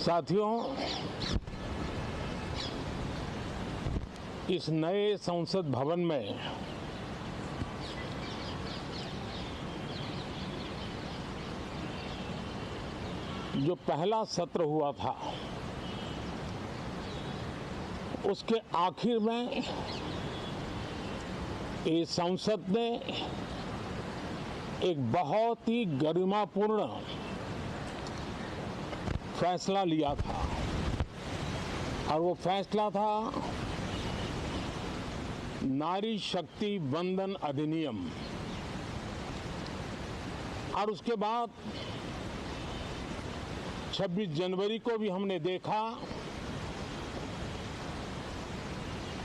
साथियों, इस नए संसद भवन में जो पहला सत्र हुआ था, उसके आखिर में ये संसद ने एक बहुत ही गरिमापूर्ण फैसला लिया था और वो फैसला था नारी शक्ति वंदन अधिनियम। और उसके बाद 26 जनवरी को भी हमने देखा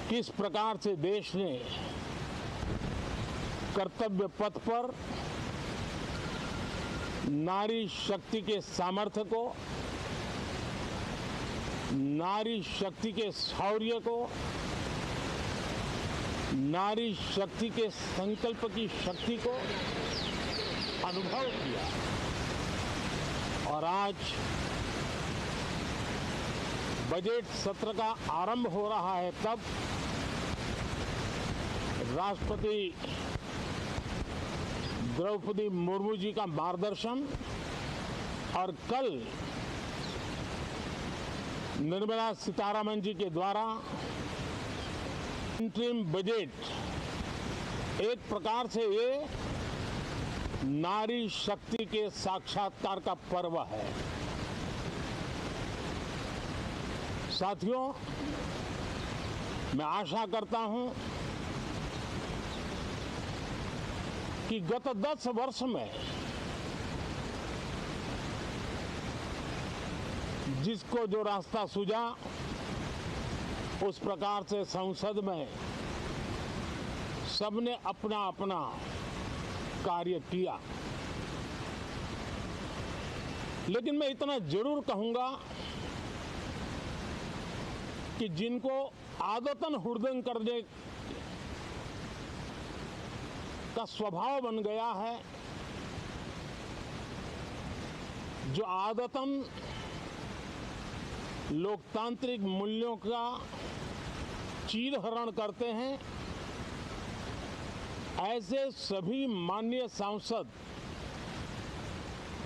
किस प्रकार से देश ने कर्तव्य पथ पर नारी शक्ति के सामर्थ्य को, नारी शक्ति के शौर्य को, नारी शक्ति के संकल्प की शक्ति को अनुभव किया। और आज बजट सत्र का आरंभ हो रहा है, तब राष्ट्रपति द्रौपदी मुर्मू जी का मार्गदर्शन और कल निर्मला सीतारमण जी के द्वारा इंटरिम बजट एक प्रकार से ये नारी शक्ति के साक्षात्कार का पर्व है। साथियों, मैं आशा करता हूं कि गत 10 वर्ष में जिसको जो रास्ता सूझा, उस प्रकार से संसद में सबने अपना अपना कार्य किया। लेकिन मैं इतना जरूर कहूंगा कि जिनको आदतन हुड़दंग करने का स्वभाव बन गया है, जो आदतन लोकतांत्रिक मूल्यों का चीरहरण करते हैं, ऐसे सभी माननीय सांसद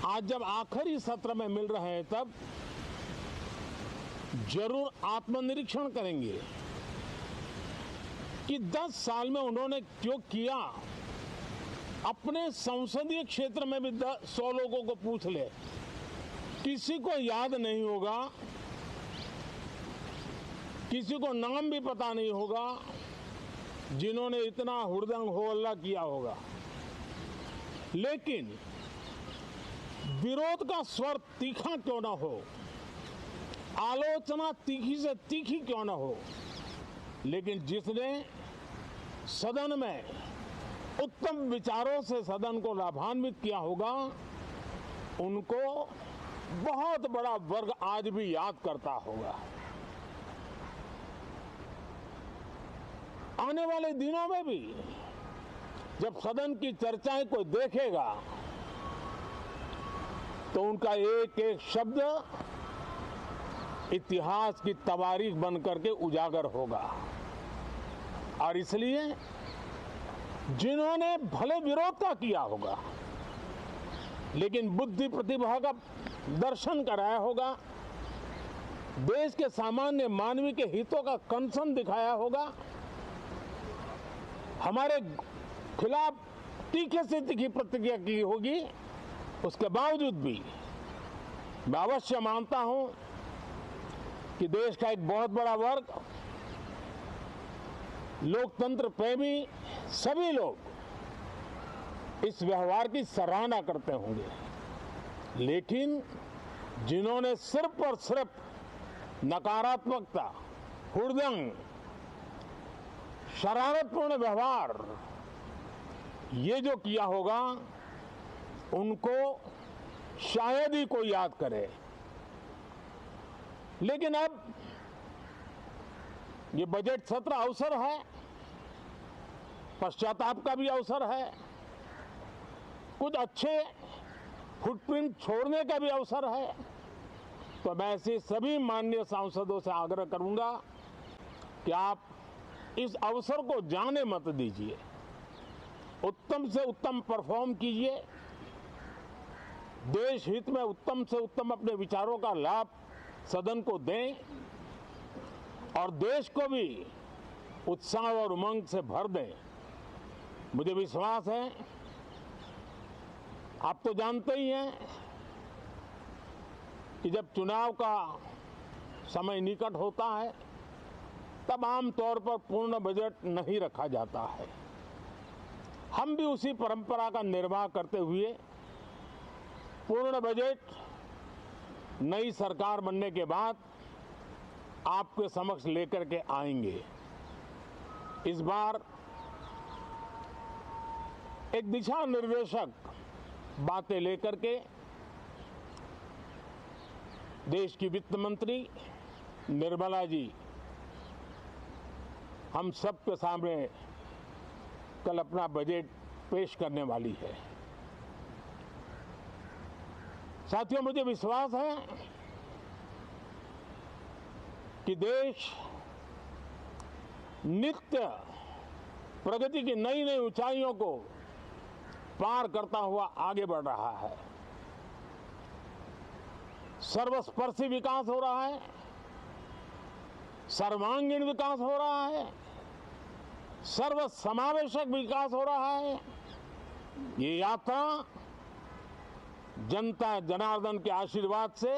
आज जब आखिरी सत्र में मिल रहे हैं, तब जरूर आत्मनिरीक्षण करेंगे कि 10 साल में उन्होंने क्यों किया। अपने संसदीय क्षेत्र में भी 100 लोगों को पूछ ले, किसी को याद नहीं होगा, किसी को नाम भी पता नहीं होगा जिन्होंने इतना हुड़दंग हो हल्ला किया होगा। लेकिन विरोध का स्वर तीखा क्यों ना हो, आलोचना तीखी से तीखी क्यों ना हो, लेकिन जिसने सदन में उत्तम विचारों से सदन को लाभान्वित किया होगा, उनको बहुत बड़ा वर्ग आज भी याद करता होगा। आने वाले दिनों में भी जब सदन की चर्चाएं कोई देखेगा, तो उनका एक एक शब्द इतिहास की तवारीख बन करके उजागर होगा। और इसलिए जिन्होंने भले विरोध का किया होगा, लेकिन बुद्धि प्रतिभा का दर्शन कराया होगा, देश के सामान्य मानवी के हितों का कंसर्न दिखाया होगा, हमारे खिलाफ तीखे से तीखी प्रतिक्रिया की होगी, उसके बावजूद भी मैं अवश्य मानता हूं कि देश का एक बहुत बड़ा वर्ग, लोकतंत्र प्रेमी सभी लोग इस व्यवहार की सराहना करते होंगे। लेकिन जिन्होंने सिर्फ और सिर्फ नकारात्मकता, हुड़दंग, शरारतपूर्ण व्यवहार ये जो किया होगा, उनको शायद ही कोई याद करे। लेकिन अब ये बजट सत्र अवसर है, पश्चाताप का भी अवसर है, कुछ अच्छे फुटप्रिंट छोड़ने का भी अवसर है। तो मैं ऐसे सभी माननीय सांसदों से आग्रह करूंगा कि आप इस अवसर को जाने मत दीजिए, उत्तम से उत्तम परफॉर्म कीजिए, देश हित में उत्तम से उत्तम अपने विचारों का लाभ सदन को दें और देश को भी उत्साह और उमंग से भर दें। मुझे विश्वास है, आप तो जानते ही हैं कि जब चुनाव का समय निकट होता है तब आमतौर पर पूर्ण बजट नहीं रखा जाता है। हम भी उसी परंपरा का निर्वाह करते हुए पूर्ण बजट नई सरकार बनने के बाद आपके समक्ष लेकर के आएंगे। इस बार एक दिशा निर्देशक बातें लेकर के देश की वित्त मंत्री निर्मला जी हम सबके सामने कल अपना बजट पेश करने वाली है। साथियों, मुझे विश्वास है कि देश नित्य प्रगति की नई नई ऊंचाइयों को पार करता हुआ आगे बढ़ रहा है। सर्वस्पर्शी विकास हो रहा है, सर्वांगीण विकास हो रहा है, सर्व समावेशक विकास हो रहा है। ये यात्रा जनता जनार्दन के आशीर्वाद से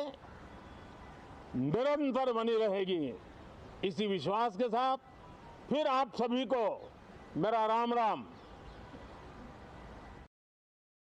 निरंतर बनी रहेगी। इसी विश्वास के साथ फिर आप सभी को मेरा राम राम।